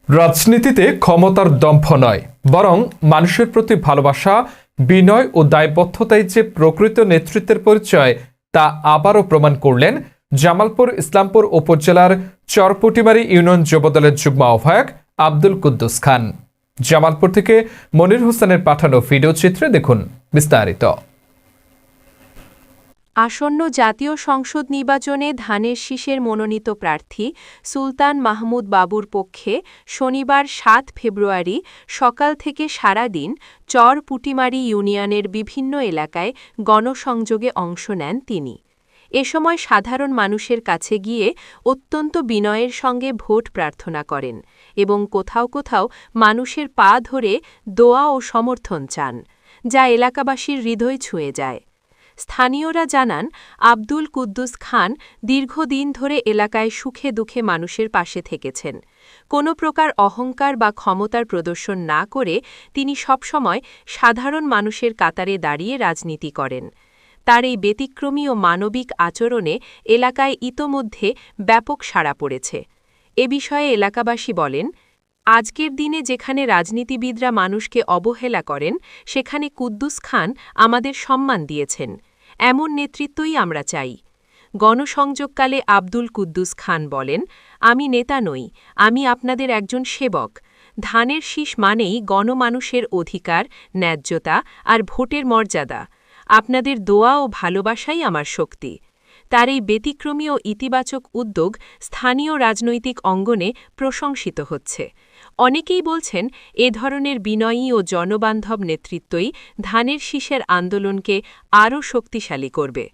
রাজনীতিতে ক্ষমতার দম্ভ নয়, বরং মানুষের প্রতি ভালোবাসা, বিনয় ও দায়বদ্ধতাই যে প্রকৃত নেতৃত্বের পরিচয় তা আবারও প্রমাণ করলেন জামালপুর ইসলামপুর উপজেলার চরপুটিমারি ইউনিয়ন যুবদলের যুগ্ম আহ্বায়ক আব্দুল কুদ্দুস খান। জামালপুর থেকে মনির হোসেনের পাঠানো ভিডিও চিত্রে দেখুন বিস্তারিত। আসন্ন জাতীয় সংসদ নির্বাচনে ধানের শীষের মনোনীত প্রার্থী সুলতান মাহমুদ বাবুর পক্ষে শনিবার ৭ ফেব্রুয়ারি সকাল থেকে সারাদিন চর পুটিমারি ইউনিয়নের বিভিন্ন এলাকায় গণসংযোগে অংশ নেন তিনি। এ সময় সাধারণ মানুষের কাছে গিয়ে অত্যন্ত বিনয়ের সঙ্গে ভোট প্রার্থনা করেন এবং কোথাও কোথাও মানুষের পা ধরে দোয়া ও সমর্থন চান, যা এলাকাবাসীর হৃদয় ছুঁয়ে যায়। স্থানীয়রা জানান, আব্দুল কুদ্দুস খান দীর্ঘদিন ধরে এলাকায় সুখে দুঃখে মানুষের পাশে থেকেছেন। কোনো প্রকার অহংকার বা ক্ষমতার প্রদর্শন না করে তিনি সবসময় সাধারণ মানুষের কাতারে দাঁড়িয়ে রাজনীতি করেন। তার এই ব্যতিক্রমী ও মানবিক আচরণে এলাকায় ইতোমধ্যে ব্যাপক সাড়া পড়েছে। এ বিষয়ে এলাকাবাসী বলেন, আজকের দিনে যেখানে রাজনীতিবিদরা মানুষকে অবহেলা করেন, সেখানে কুদ্দুস খান আমাদের সম্মান দিয়েছেন। এমন নেতৃত্বই আমরা চাই। গণসংযোগকালে আব্দুল কুদ্দুস খান বলেন, আমি নেতা নই, আমি আপনাদের একজন সেবক। ধানের শীষ মানেই গণমানুষের অধিকার, ন্যায্যতা আর ভোটের মর্যাদা। আপনাদের দোয়া ও ভালোবাসাই আমার শক্তি। তার এই ব্যতিক্রমী ও ইতিবাচক উদ্যোগ স্থানীয় রাজনৈতিক অঙ্গনে প্রশংসিত হচ্ছে। অনেকেই বলছেন, এ ধরনের বিনয়ী ও জনবান্ধব নেতৃত্বই ধানের শীষের আন্দোলনকে আরও শক্তিশালী করবে।